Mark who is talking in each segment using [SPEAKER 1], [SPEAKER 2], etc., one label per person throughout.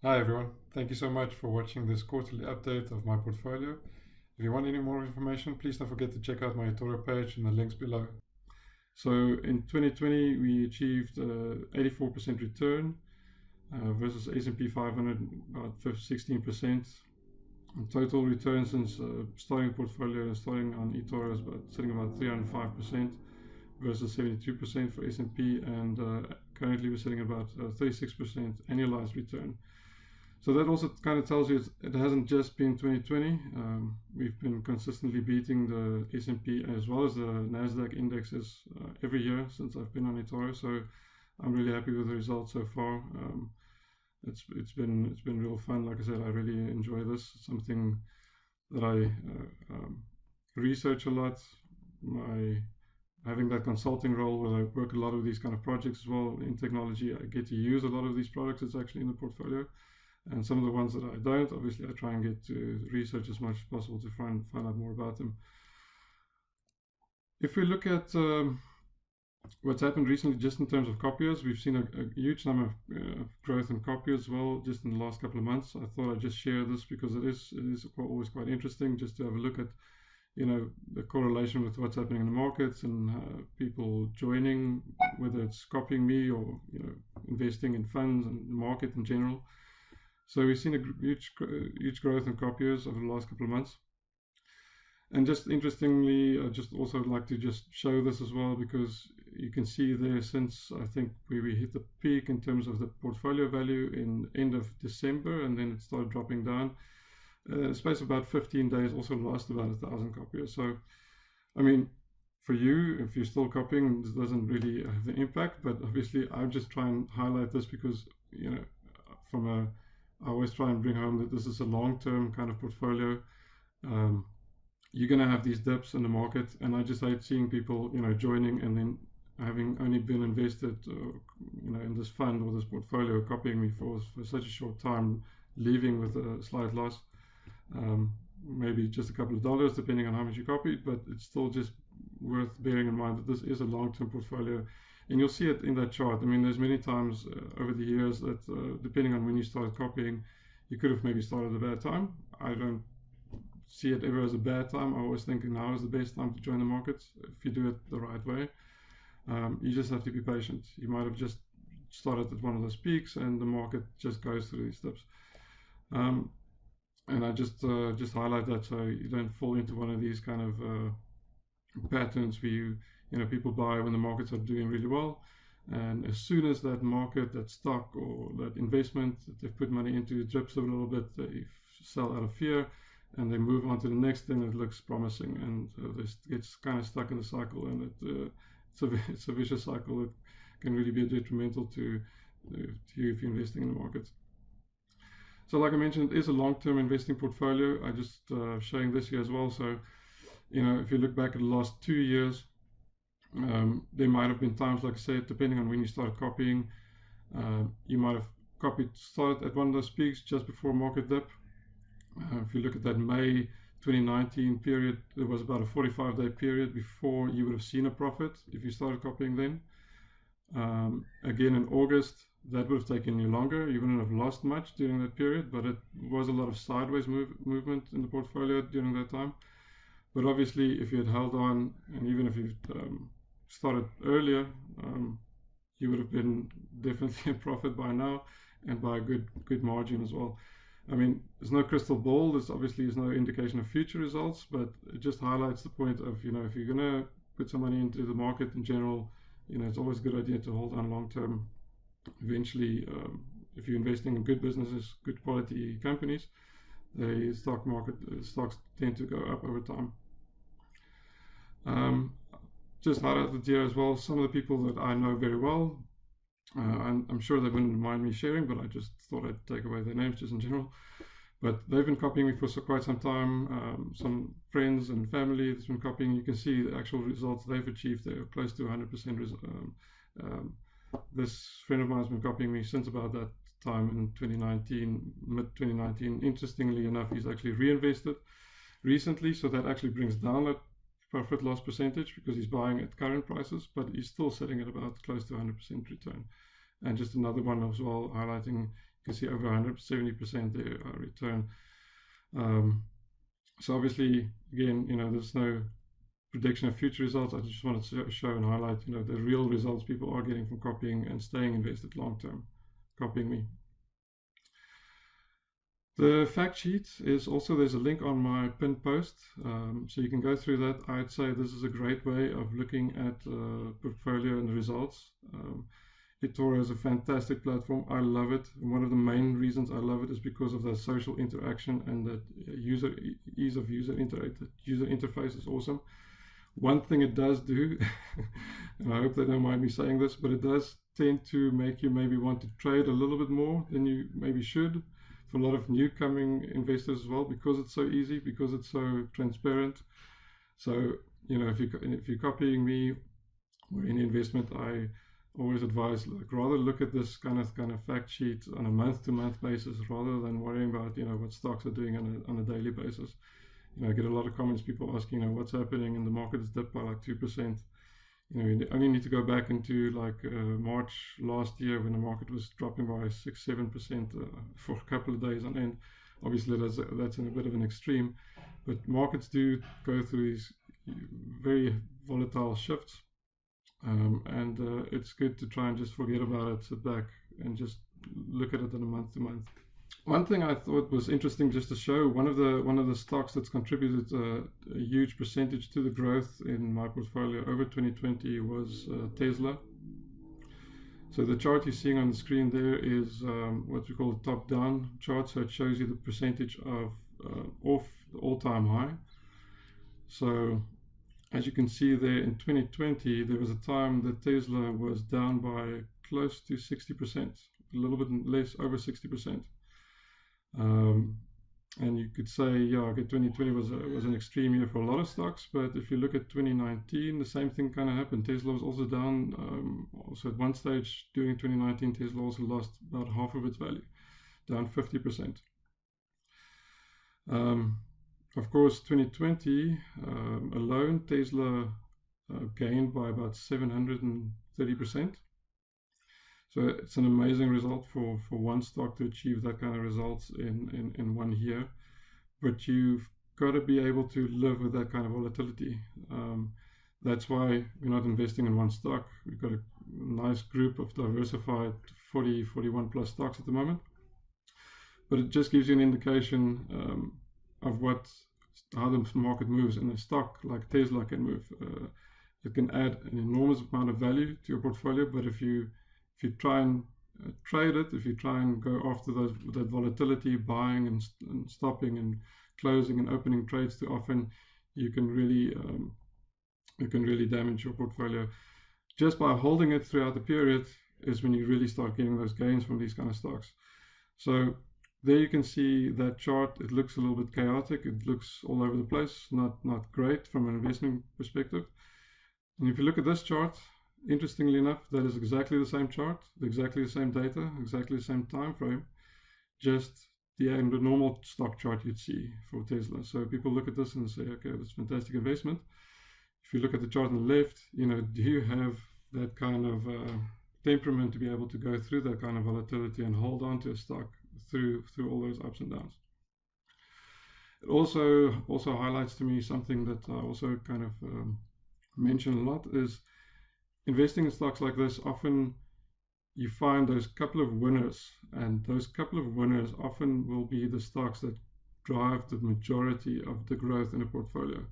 [SPEAKER 1] Hi everyone, thank you so much for watching this quarterly update of my portfolio. If you want any more information, please don't forget to check out my eToro page and the links below. So in 2020 we achieved 84% return versus S&P 500 about 16%. Total return since starting the portfolio and starting on eToro is sitting about 305% versus 72% for S&P, and currently we're sitting about 36% annualized return. So that also kind of tells you it hasn't just been 2020. We've been consistently beating the S&P as well as the NASDAQ indexes every year since I've been on eToro. So I'm really happy with the results so far. It's been real fun. Like I said, I really enjoy this. It's something that I research a lot. Having that consulting role where I work a lot of these kind of projects as well in technology, I get to use a lot of these products that's actually in the portfolio. And some of the ones that I don't, obviously I try and get to research as much as possible to find out more about them. If we look at what's happened recently just in terms of copiers, we've seen a huge number of growth in copiers as well just in the last couple of months. I thought I'd just share this because it is always quite interesting just to have a look at the correlation with what's happening in the markets and people joining, whether it's copying me or investing in funds and the market in general. So we've seen a huge growth in copiers over the last couple of months. And just interestingly, I just also like to just show this as well, because you can see there since I think we hit the peak in terms of the portfolio value in end of December, and then it started dropping down. In space of about 15 days, also lost about 1,000 copiers. So, I mean, for you, if you're still copying, this doesn't really have an impact, but obviously I just try and highlight this because, I always try and bring home that this is a long-term kind of portfolio. You're going to have these dips in the market, and I just hate seeing people, joining and then having only been invested, in this fund or this portfolio, copying me for such a short time, leaving with a slight loss. Maybe just a couple of dollars, depending on how much you copied, but it's still just worth bearing in mind that this is a long-term portfolio. And you'll see it in that chart. I mean, there's many times over the years that depending on when you started copying, you could have maybe started at a bad time. I don't see it ever as a bad time. I always think now is the best time to join the markets if you do it the right way. You just have to be patient. You might have just started at one of those peaks and the market just goes through these steps. And I just highlight that so you don't fall into one of these kind of patterns where people buy when the markets are doing really well, and as soon as that market, that stock or that investment that they've put money into drips a little bit, they sell out of fear and they move on to the next thing that looks promising, and they get kind of stuck in the cycle, and it's a vicious cycle that can really be detrimental to you if you're investing in the markets. So like I mentioned, it is a long-term investing portfolio. I just showing this here as well. So if you look back at the last 2 years, there might have been times, like I said, depending on when you started copying, you might have started at one of those peaks just before market dip. If you look at that May 2019 period, there was about a 45-day period before you would have seen a profit if you started copying then. Again, in August, that would have taken you longer. You wouldn't have lost much during that period, but it was a lot of sideways movement in the portfolio during that time. But obviously, if you had held on, and even if you started earlier, you would have been definitely in profit by now, and by a good margin as well. I mean, there's no crystal ball. There's obviously no indication of future results, but it just highlights the point of, if you're going to put some money into the market in general, it's always a good idea to hold on long term. Eventually, if you're investing in good businesses, good quality companies, the stocks tend to go up over time. Just highlighted here as well some of the people that I know very well. I'm sure they wouldn't mind me sharing, but I just thought I'd take away their names just in general. But they've been copying me for quite some time. Some friends and family that's been copying. You can see the actual results they've achieved. They're close to 100%. This friend of mine has been copying me since about that time in 2019, mid-2019. Interestingly enough, he's actually reinvested recently, so that actually brings down that profit loss percentage because he's buying at current prices, but he's still sitting at about close to 100% return. And just another one as well, highlighting, can see over 170% there return. So obviously, again, there's no prediction of future results. I just wanted to show and highlight, the real results people are getting from copying and staying invested long term, copying me. The fact sheet is also, there's a link on my pinned post, so you can go through that. I'd say this is a great way of looking at portfolio and the results. eToro is a fantastic platform. I love it. And one of the main reasons I love it is because of the social interaction and that ease of user interface is awesome. One thing it does do, and I hope they don't mind me saying this, but it does tend to make you maybe want to trade a little bit more than you maybe should, for a lot of new coming investors as well, because it's so easy, because it's so transparent. So, if you're copying me or any investment, I always advise, rather look at this kind of fact sheet on a month-to-month basis, rather than worrying about what stocks are doing on a daily basis. I get a lot of comments, people asking, what's happening, and the market has dipped by like 2%. You only need to go back into March last year, when the market was dropping by 6-7% for a couple of days on end. Obviously, that's in a bit of an extreme, but markets do go through these very volatile shifts, and it's good to try and just forget about it, sit back, and just look at it on a month-to-month. One thing I thought was interesting just to show, one of the stocks that's contributed a huge percentage to the growth in my portfolio over 2020 was Tesla. So the chart you're seeing on the screen there is what we call a top-down chart. So it shows you the percentage of off the all-time high. So as you can see there, in 2020, there was a time that Tesla was down by close to 60%, a little bit less, over 60%. And you could say, 2020 was an extreme year for a lot of stocks, but if you look at 2019, the same thing kind of happened. Tesla was also down. Also at one stage during 2019, Tesla also lost about half of its value, down 50%. Of course, 2020 alone, Tesla gained by about 730%. So it's an amazing result for one stock to achieve that kind of results in 1 year. But you've got to be able to live with that kind of volatility. That's why we're not investing in one stock. We've got a nice group of diversified 41 plus stocks at the moment. But it just gives you an indication of how the market moves, and a stock like Tesla can move. It can add an enormous amount of value to your portfolio, but if you try and trade it, if you try and go after that volatility, buying and stopping and closing and opening trades too often, you can really damage your portfolio. Just by holding it throughout the period is when you really start getting those gains from these kind of stocks. So there you can see that chart. It looks a little bit chaotic. It looks all over the place, not great from an investment perspective. And if you look at this chart, interestingly enough, that is exactly the same chart, exactly the same data, exactly the same time frame, just the normal stock chart you'd see for Tesla. So people look at this and say, okay, that's a fantastic investment. If you look at the chart on the left, do you have that kind of temperament to be able to go through that kind of volatility and hold on to a stock through all those ups and downs? It also highlights to me something that I also kind of mention a lot is, investing in stocks like this, often you find those couple of winners, and those couple of winners often will be the stocks that drive the majority of the growth in a portfolio.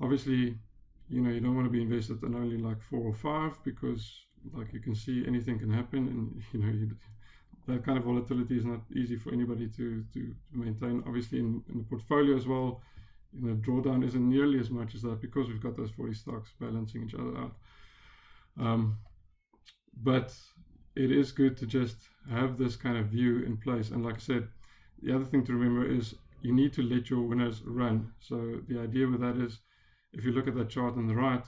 [SPEAKER 1] Obviously, you don't want to be invested in only like 4 or 5, because like you can see, anything can happen, and that kind of volatility is not easy for anybody to maintain. Obviously in the portfolio as well, drawdown isn't nearly as much as that, because we've got those 40 stocks balancing each other out. But it is good to just have this kind of view in place. And like I said, the other thing to remember is you need to let your winners run. So the idea with that is, if you look at that chart on the right,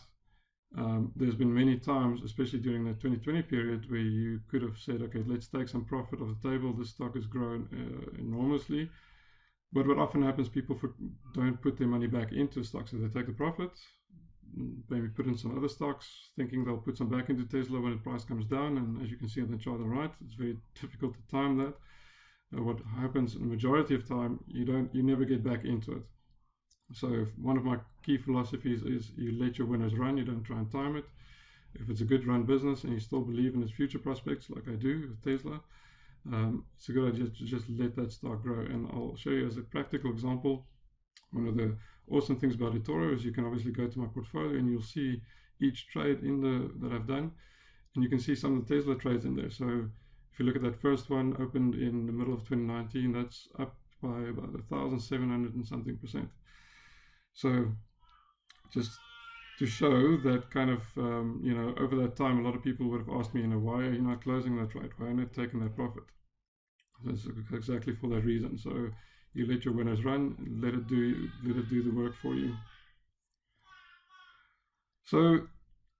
[SPEAKER 1] there's been many times, especially during the 2020 period, where you could have said, okay, let's take some profit off the table. This stock has grown enormously. But what often happens, people don't put their money back into stocks. So they take the profit, maybe put in some other stocks, thinking they'll put some back into Tesla when the price comes down. And as you can see on the chart on the right, it's very difficult to time that. What happens in the majority of time, you never get back into it. So one of my key philosophies is you let your winners run, you don't try and time it. If it's a good run business and you still believe in its future prospects, like I do with Tesla, it's a good idea to just let that stock grow. And I'll show you as a practical example. One of the awesome things about eToro is you can obviously go to my portfolio and you'll see each trade that I've done, and you can see some of the Tesla trades in there. So if you look at that first one, opened in the middle of 2019, that's up by about 1,700 and something %. So just to show that kind of, over that time, a lot of people would have asked me, why are you not closing that trade? Why are you not taking that profit? That's exactly for that reason. So you let your winners run, let it do the work for you. So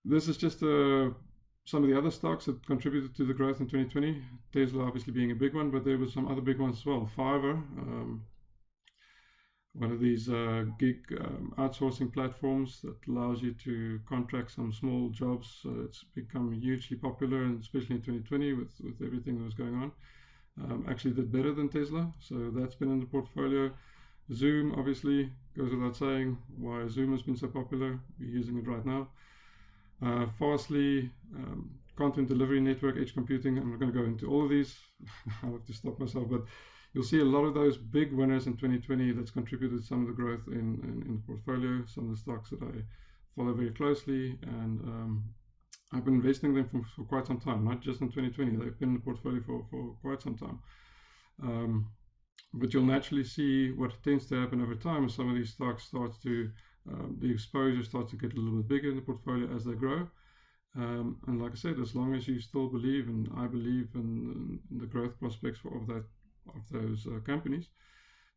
[SPEAKER 1] this is just some of the other stocks that contributed to the growth in 2020. Tesla obviously being a big one, but there were some other big ones as well. Fiverr, one of these gig outsourcing platforms that allows you to contract some small jobs. It's become hugely popular, and especially in 2020 with everything that was going on. Actually did better than Tesla, so that's been in the portfolio. Zoom obviously goes without saying why Zoom has been so popular. We're using it right now. Fastly, content delivery network, edge computing. I'm not going to go into all of these. I have to stop myself, but you'll see a lot of those big winners in 2020 that's contributed some of the growth in the portfolio, some of the stocks that I follow very closely, and I've been investing them for quite some time, not just in 2020. They've been in the portfolio for quite some time. But you'll naturally see what tends to happen over time. Some of these stocks starts to, the exposure starts to get a little bit bigger in the portfolio as they grow. And like I said, as long as you still believe, and I believe in the growth prospects of those companies,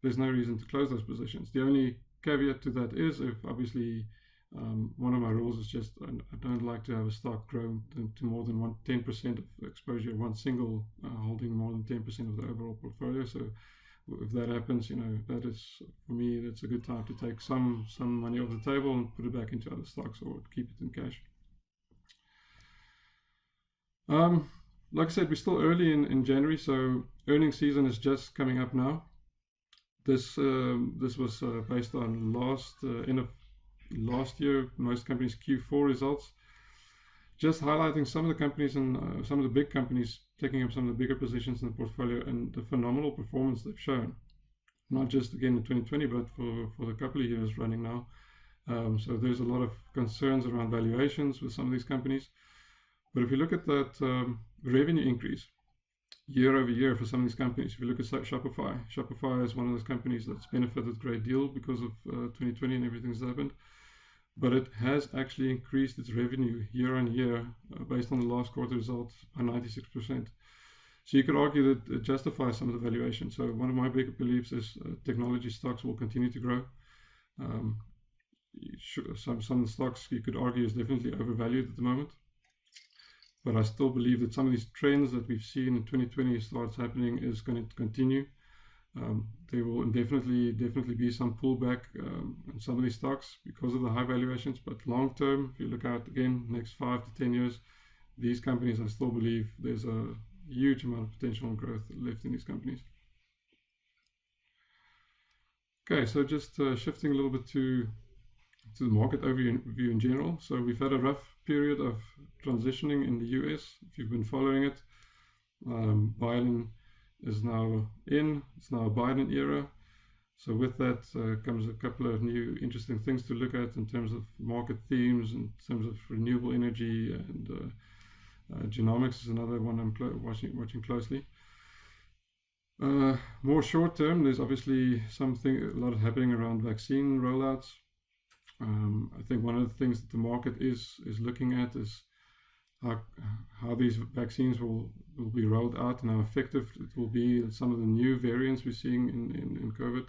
[SPEAKER 1] there's no reason to close those positions. The only caveat to that is if obviously one of my rules is just I don't like to have a stock grow to more than 10% of exposure, one single holding more than 10% of the overall portfolio. So if that happens, that is, for me, that's a good time to take some money off the table and put it back into other stocks or keep it in cash. Like I said, we're still early in January, so earnings season is just coming up now. This was based on end of last year, most companies' Q4 results. Just highlighting some of the companies and some of the big companies taking up some of the bigger positions in the portfolio and the phenomenal performance they've shown. Not just again in 2020, but for the couple of years running now. So there's a lot of concerns around valuations with some of these companies. But if you look at that revenue increase year over year for some of these companies, if you look at Shopify is one of those companies that's benefited a great deal because of 2020 and everything that's happened. But it has actually increased its revenue year on year based on the last quarter results by 96%. So you could argue that it justifies some of the valuation. So one of my big beliefs is technology stocks will continue to grow. Some of the stocks you could argue is definitely overvalued at the moment. But I still believe that some of these trends that we've seen in 2020 starts happening is going to continue. There will definitely be some pullback in some of these stocks because of the high valuations. But long term, if you look out again, next 5 to 10 years, these companies, I still believe there's a huge amount of potential growth left in these companies. Okay, so just shifting a little bit to the market overview in general. So we've had a rough period of transitioning in the US. If you've been following it, Biden is now it's now a Biden era. So with that comes a couple of new interesting things to look at in terms of market themes, in terms of renewable energy, and genomics is another one I'm watching closely. More short term, there's obviously a lot happening around vaccine rollouts. I think one of the things that the market is looking at is how these vaccines will be rolled out and how effective it will be. Some of the new variants we're seeing in COVID.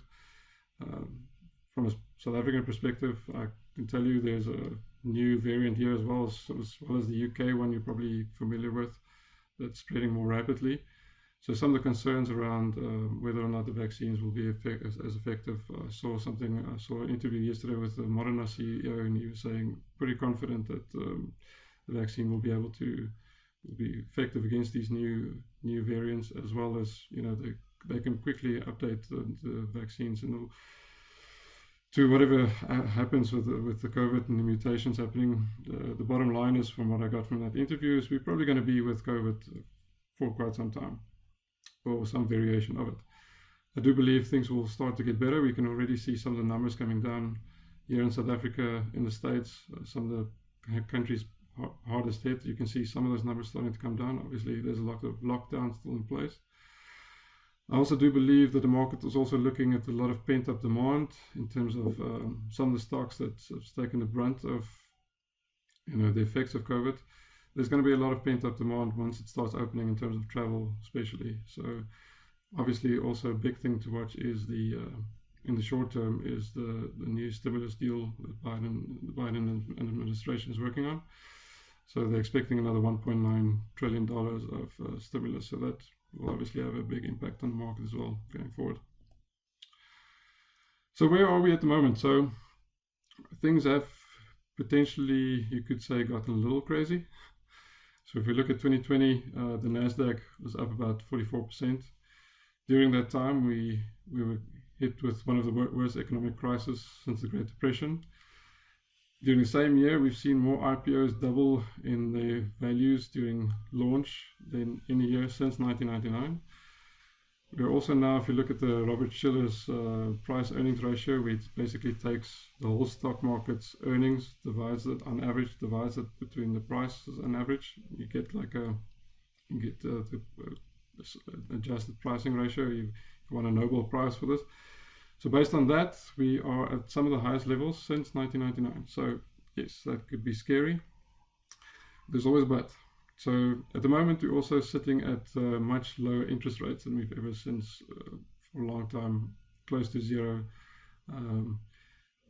[SPEAKER 1] From a South African perspective, I can tell you there's a new variant here as well as the UK one you're probably familiar with that's spreading more rapidly. So some of the concerns around whether or not the vaccines will be as effective. I saw an interview yesterday with the Moderna CEO, and he was saying pretty confident that the vaccine will be able to be effective against these new variants, as well as they can quickly update the vaccines and to whatever happens with the COVID and the mutations happening. The bottom line is, from what I got from that interview, is we're probably going to be with COVID for quite some time, or some variation of it. I do believe things will start to get better. We can already see some of the numbers coming down here in South Africa, in the States, some of the countries hardest hit. You can see some of those numbers starting to come down. Obviously, there's a lot of lockdowns still in place. I also do believe that the market is also looking at a lot of pent-up demand in terms of some of the stocks that have taken the brunt of the effects of COVID. There's going to be a lot of pent-up demand once it starts opening, in terms of travel especially. So obviously also a big thing to watch is in the short term is the new stimulus deal that the Biden administration is working on. So they're expecting another $1.9 trillion of stimulus. So that will obviously have a big impact on the market as well going forward. So where are we at the moment? So things have potentially, you could say, gotten a little crazy. So if we look at 2020, the NASDAQ was up about 44%. During that time, we were hit with one of the worst economic crises since the Great Depression. During the same year, we've seen more IPOs double in their values during launch than any year since 1999. We're also now, if you look at the Robert Shiller's price earnings ratio, which basically takes the whole stock market's earnings, divides it between the prices and average. You get the adjusted pricing ratio. You want a Nobel Prize for this. So based on that, we are at some of the highest levels since 1999. So yes, that could be scary. There's always a but. So at the moment, we're also sitting at much lower interest rates than we've ever since for a long time, close to zero.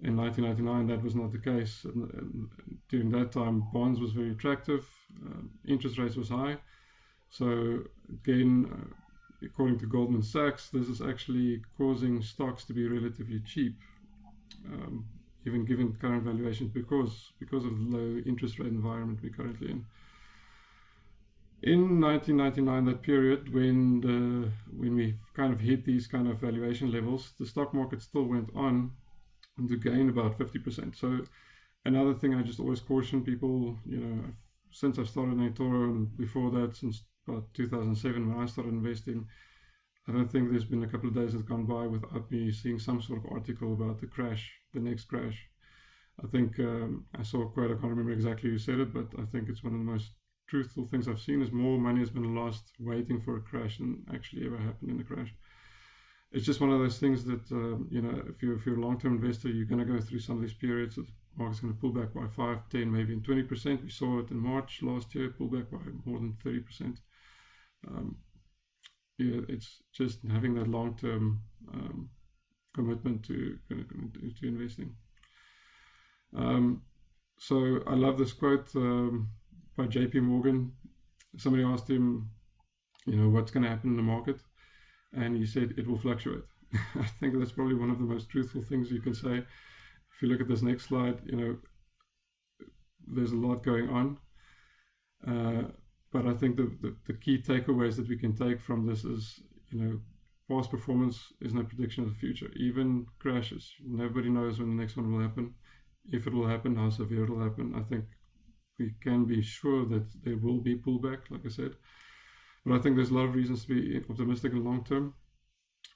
[SPEAKER 1] In 1999, that was not the case. And during that time, bonds was very attractive. Interest rates was high. So again, according to Goldman Sachs, this is actually causing stocks to be relatively cheap, even given current valuations, because of the low interest rate environment we're currently in. In 1999, that period when we kind of hit these kind of valuation levels, the stock market still went on to gain about 50%. So another thing I just always caution people, since I've started in eToro, and before that, since about 2007 when I started investing, I don't think there's been a couple of days that's gone by without me seeing some sort of article about the next crash. I think I saw a quote, I can't remember exactly who said it, but I think it's one of the most truthful things I've seen, is more money has been lost waiting for a crash than actually ever happened in a crash. It's just one of those things that, if you're a long-term investor, you're going to go through some of these periods. The market's going to pull back by 5, 10, maybe 20%. We saw it in March last year, pull back by more than 30%. It's just having that long-term commitment to investing. So I love this quote by JP Morgan. Somebody asked him, what's going to happen in the market? And he said, it will fluctuate. I think that's probably one of the most truthful things you can say. If you look at this next slide, there's a lot going on. But I think the key takeaways that we can take from this is, past performance is no prediction of the future. Even crashes, nobody knows when the next one will happen. If it will happen, how severe it will happen. I think we can be sure that there will be pullback, like I said. But I think there's a lot of reasons to be optimistic in the long term.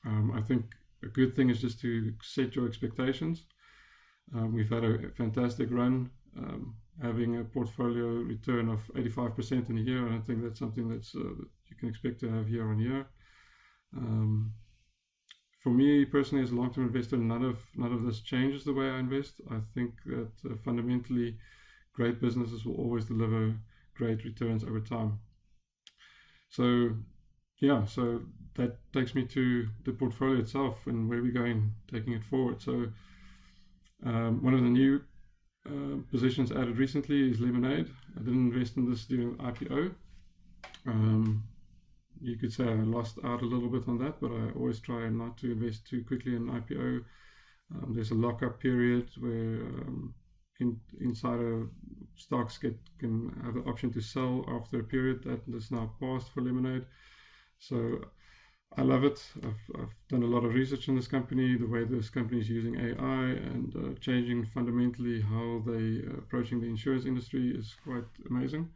[SPEAKER 1] I think a good thing is just to set your expectations. We've had a fantastic run, having a portfolio return of 85% in a year, and I think that's something that you can expect to have year on year. For me personally, as a long-term investor, none of this changes the way I invest. I think that fundamentally, great businesses will always deliver great returns over time. So that takes me to the portfolio itself and where we're going, taking it forward. So one of the new positions added recently is Lemonade. I didn't invest in this during the IPO. you could say I lost out a little bit on that, but I always try not to invest too quickly in IPO. There's a lockup period where insider stocks can have the option to sell after a period that is now passed for Lemonade. So I love it. I've done a lot of research in this company, the way this company is using AI and changing fundamentally how they approaching the insurance industry is quite amazing.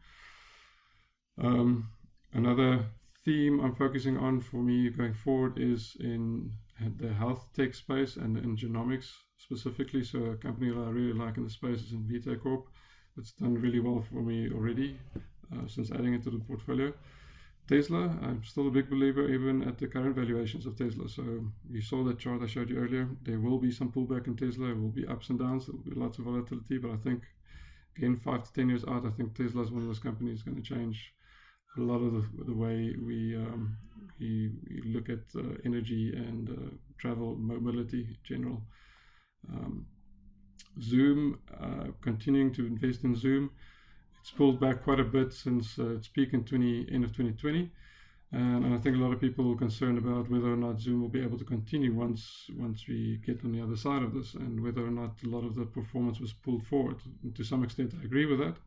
[SPEAKER 1] Another theme I'm focusing on for me going forward is in the health tech space and in genomics specifically. So a company that I really like in the space is Invitae Corp. It's done really well for me already since adding it to the portfolio. Tesla, I'm still a big believer even at the current valuations of Tesla. So you saw that chart I showed you earlier. There will be some pullback in Tesla. There will be ups and downs. There will be lots of volatility. But I think, again, 5 to 10 years out, I think Tesla is one of those companies going to change a lot of the way we look at energy and travel, mobility in general. Zoom, continuing to invest in Zoom. It's pulled back quite a bit since its peak in end of 2020, and I think a lot of people are concerned about whether or not Zoom will be able to continue once we get on the other side of this, and whether or not a lot of the performance was pulled forward. And to some extent, I agree with that.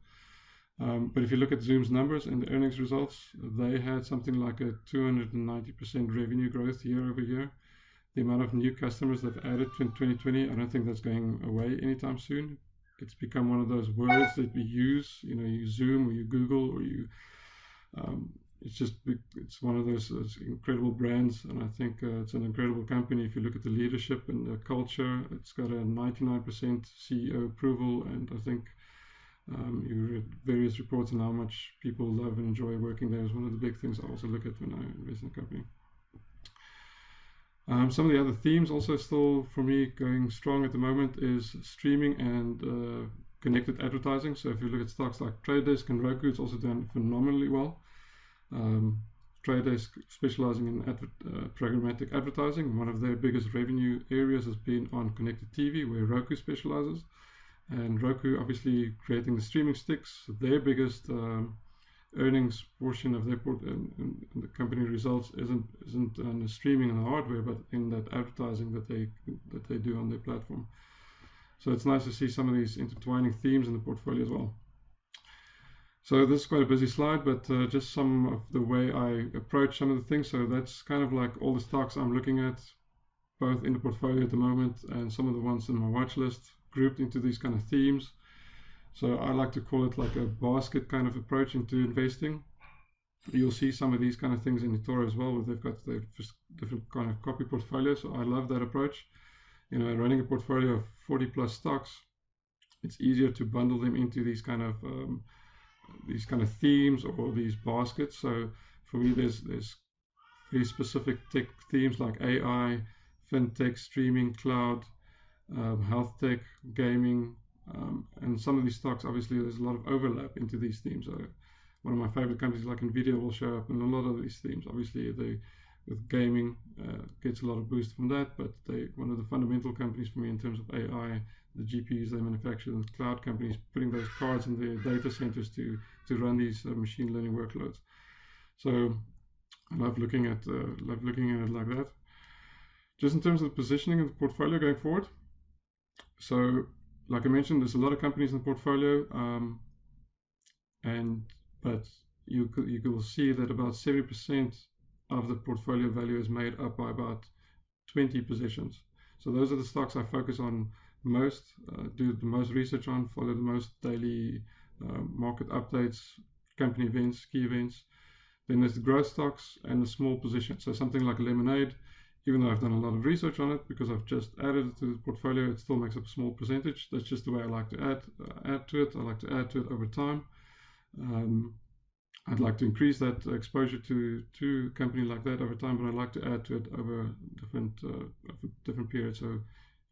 [SPEAKER 1] But if you look at Zoom's numbers and the earnings results, they had something like a 290% revenue growth year over year. The amount of new customers they've added in 2020, I don't think that's going away anytime soon. It's become one of those words that we use, you Zoom or you Google or you, it's one of those incredible brands. And I think it's an incredible company. If you look at the leadership and the culture, it's got a 99% CEO approval. And I think you read various reports on how much people love and enjoy working there. Is one of the big things I also look at when I invest in a company. Some of the other themes also still for me going strong at the moment is streaming and connected advertising. So if you look at stocks like Trade Desk and Roku, it's also done phenomenally well. Trade Desk specializing in programmatic advertising. One of their biggest revenue areas has been on connected TV, where Roku specializes. And Roku obviously creating the streaming sticks. Their biggest earnings portion of their and the company results isn't on the streaming and the hardware, but in that advertising that they do on their platform. So it's nice to see some of these intertwining themes in the portfolio as well. So this is quite a busy slide, but just some of the way I approach some of the things. So that's kind of like all the stocks I'm looking at, both in the portfolio at the moment and some of the ones in my watch list, grouped into these kind of themes. So I like to call it like a basket kind of approach into investing. You'll see some of these kind of things in eToro as well, where they've got their different kind of copy portfolios. So I love that approach. Running a portfolio of 40 plus stocks, it's easier to bundle them into these kind of themes or these baskets. So for me, there's very specific tech themes like AI, fintech, streaming, cloud, health tech, gaming. And some of these stocks, obviously, there's a lot of overlap into these themes. One of my favorite companies like Nvidia will show up in a lot of these themes. Obviously, with gaming gets a lot of boost from that, but one of the fundamental companies for me in terms of AI, the GPUs they manufacture, and cloud companies putting those cards in their data centers to run these machine learning workloads. So I love looking at it like that. Just in terms of the positioning of the portfolio going forward. So, like I mentioned, there's a lot of companies in the portfolio, but you will see that about 70% of the portfolio value is made up by about 20 positions. So those are the stocks I focus on most, do the most research on, follow the most daily market updates, company events, key events. Then there's the growth stocks and the small positions. So something like Lemonade, even though I've done a lot of research on it, because I've just added it to the portfolio, it still makes up a small percentage. That's just the way I like to add to it. I like to add to it over time. I'd like to increase that exposure to a company like that over time, but I'd like to add to it over different periods. So,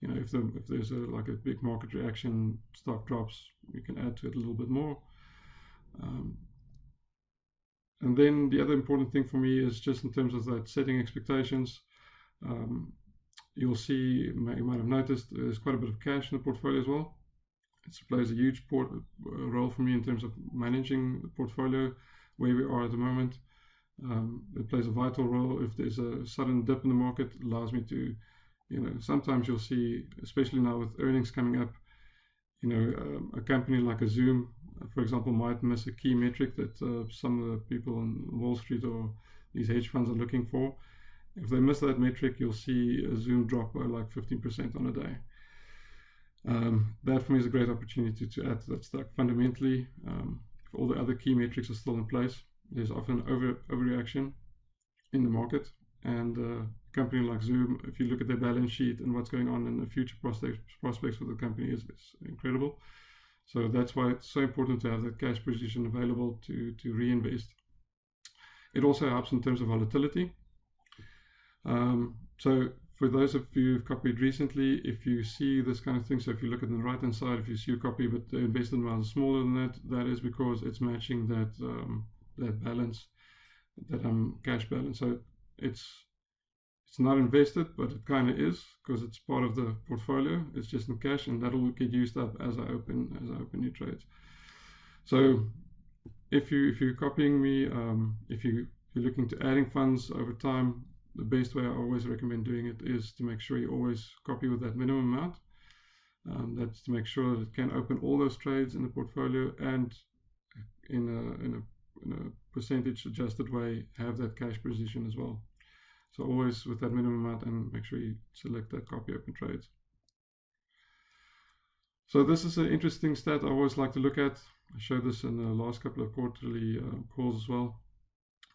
[SPEAKER 1] if there's a big market reaction, stock drops, we can add to it a little bit more. And then the other important thing for me is just in terms of that setting expectations. You'll see, you might have noticed, there's quite a bit of cash in the portfolio as well. It plays a huge role for me in terms of managing the portfolio where we are at the moment. It plays a vital role. If there's a sudden dip in the market, it allows me to, sometimes you'll see, especially now with earnings coming up, a company like a Zoom, for example, might miss a key metric that some of the people on Wall Street or these hedge funds are looking for. If they miss that metric, you'll see a Zoom drop by like 15% on a day. That for me is a great opportunity to add to that stock. Fundamentally, if all the other key metrics are still in place, there's often overreaction in the market. And a company like Zoom, if you look at their balance sheet and what's going on in the future prospects for the company is incredible. So that's why it's so important to have that cash position available to reinvest. It also helps in terms of volatility. So for those of you who've copied recently, if you see this kind of thing, so if you look at the right hand side, if you see a copy but the invested amount is smaller than that, that is because it's matching that that balance, that cash balance. So it's not invested, but it kind of is because it's part of the portfolio. It's just in cash, and that'll get used up as I open new trades. So if you're copying me, if you're looking to adding funds over time, the best way I always recommend doing it is to make sure you always copy with that minimum amount. That's to make sure that it can open all those trades in the portfolio and in a percentage adjusted way have that cash position as well. So always with that minimum amount, and make sure you select that copy open trades. So this is an interesting stat I always like to look at. I showed this in the last couple of quarterly calls as well.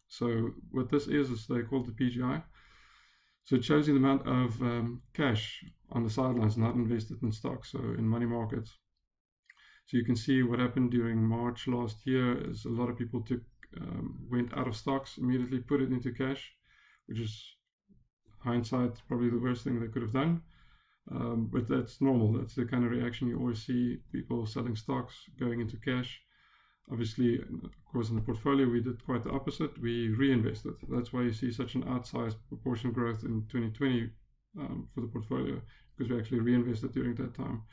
[SPEAKER 1] So what this is they call it the PGI. So it shows you the amount of cash on the sidelines, not invested in stocks, so in money markets. So you can see what happened during March last year is a lot of people went out of stocks, immediately put it into cash, which is hindsight probably the worst thing they could have done. But that's normal. That's the kind of reaction you always see, people selling stocks, going into cash. Obviously, of course, in the portfolio, we did quite the opposite. We reinvested. That's why you see such an outsized proportion growth in 2020 for the portfolio, because we actually reinvested during that time.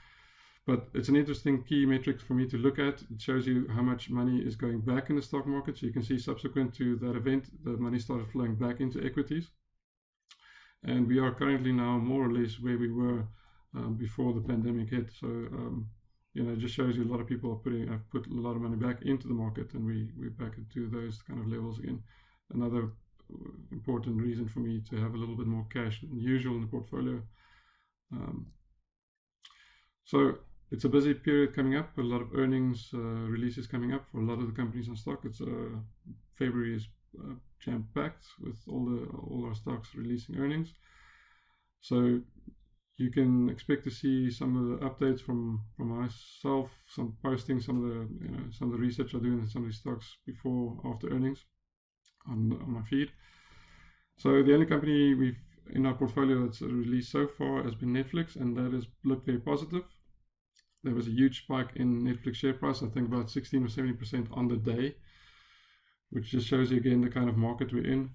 [SPEAKER 1] But it's an interesting key metric for me to look at. It shows you how much money is going back in the stock market. So you can see subsequent to that event, the money started flowing back into equities. And we are currently now more or less where we were before the pandemic hit. So it just shows you a lot of people have put a lot of money back into the market, and we're back into those kind of levels again. Another important reason for me to have a little bit more cash than usual in the portfolio. So it's a busy period coming up, a lot of earnings releases coming up for a lot of the companies on stock. It's February is jam-packed with all our stocks releasing earnings. So you can expect to see some of the updates from myself, some posting, some of the research I do in some of these stocks before, after earnings on my feed. So the only company in our portfolio that's released so far has been Netflix, and that has looked very positive. There was a huge spike in Netflix share price, I think about 16 or 70% on the day, which just shows you again the kind of market we're in.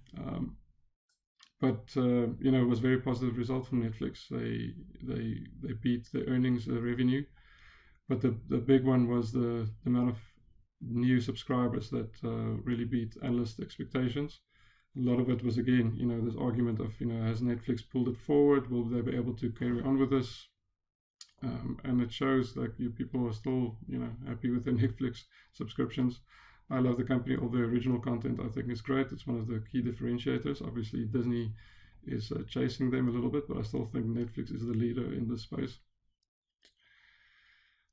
[SPEAKER 1] But it was a very positive result from Netflix. They beat the earnings, the revenue, but the big one was the amount of new subscribers that really beat analyst expectations. A lot of it was again, this argument of has Netflix pulled it forward? Will they be able to carry on with this? And it shows that people are still happy with their Netflix subscriptions. I love the company. All the original content I think is great. It's one of the key differentiators. Obviously, Disney is chasing them a little bit, but I still think Netflix is the leader in this space.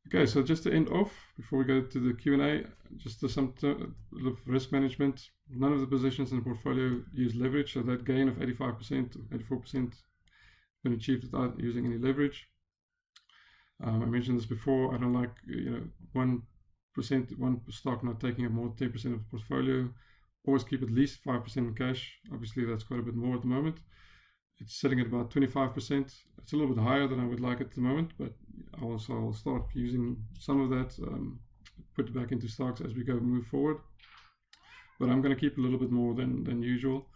[SPEAKER 1] Okay, so just to end off, before we go to the Q&A, just some risk management. None of the positions in the portfolio use leverage, so that gain of 85%, 84% been achieved without using any leverage. I mentioned this before. I don't like 1% one stock not taking up more than 10% of the portfolio. Always keep at least 5% in cash. Obviously, that's quite a bit more at the moment. It's sitting at about 25%. It's a little bit higher than I would like at the moment, but I'll start using some of that, put it back into stocks as we move forward. But I'm going to keep a little bit more than usual.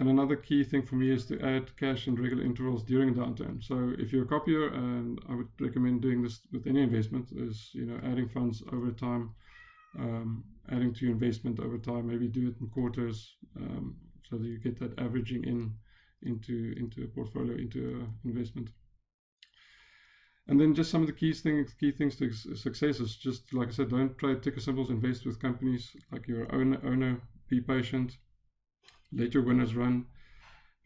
[SPEAKER 1] And another key thing for me is to add cash in regular intervals during a downturn. So if you're a copier, and I would recommend doing this with any investment, is adding funds over time adding to your investment over time. Maybe do it in quarters, so that you get that averaging into a portfolio, into an investment. And then just some of the key things to success is just, like I said, don't try ticker symbols, invest with companies like your owner, be patient, let your winners run,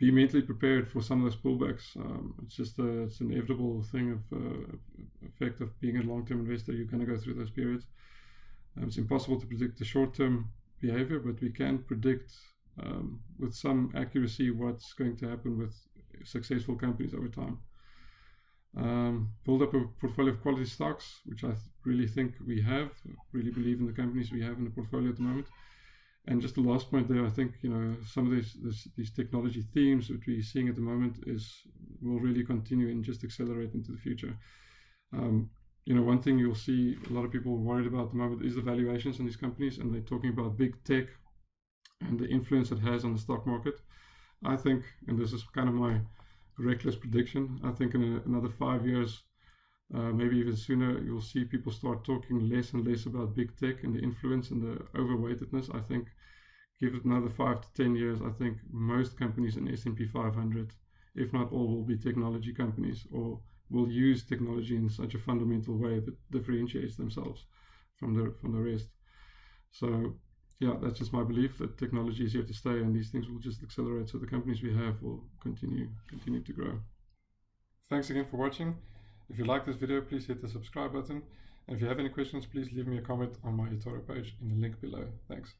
[SPEAKER 1] be mentally prepared for some of those pullbacks. It's just it's an inevitable thing of effect of being a long-term investor. You're going to go through those periods. It's impossible to predict the short-term behavior, but we can predict with some accuracy what's going to happen with successful companies over time. Build up a portfolio of quality stocks, which I really think we have. Really believe in the companies we have in the portfolio at the moment. And just the last point there, I think, you know, some of these technology themes that we're seeing at the moment will really continue and just accelerate into the future. You know, one thing you'll see a lot of people worried about at the moment is the valuations in these companies, and they're talking about big tech and the influence it has on the stock market. I think, and this is kind of my reckless prediction, I think in another 5 years, maybe even sooner, you'll see people start talking less and less about big tech and the influence and the overweightedness. I think give it another 5 to 10 years, I think most companies in S&P 500, if not all, will be technology companies, or will use technology in such a fundamental way that differentiates themselves from the rest. So yeah, that's just my belief that technology is here to stay, and these things will just accelerate, so the companies we have will continue to grow. Thanks again for watching. If you like this video, please hit the subscribe button. And if you have any questions, please leave me a comment on my eToro page in the link below. Thanks.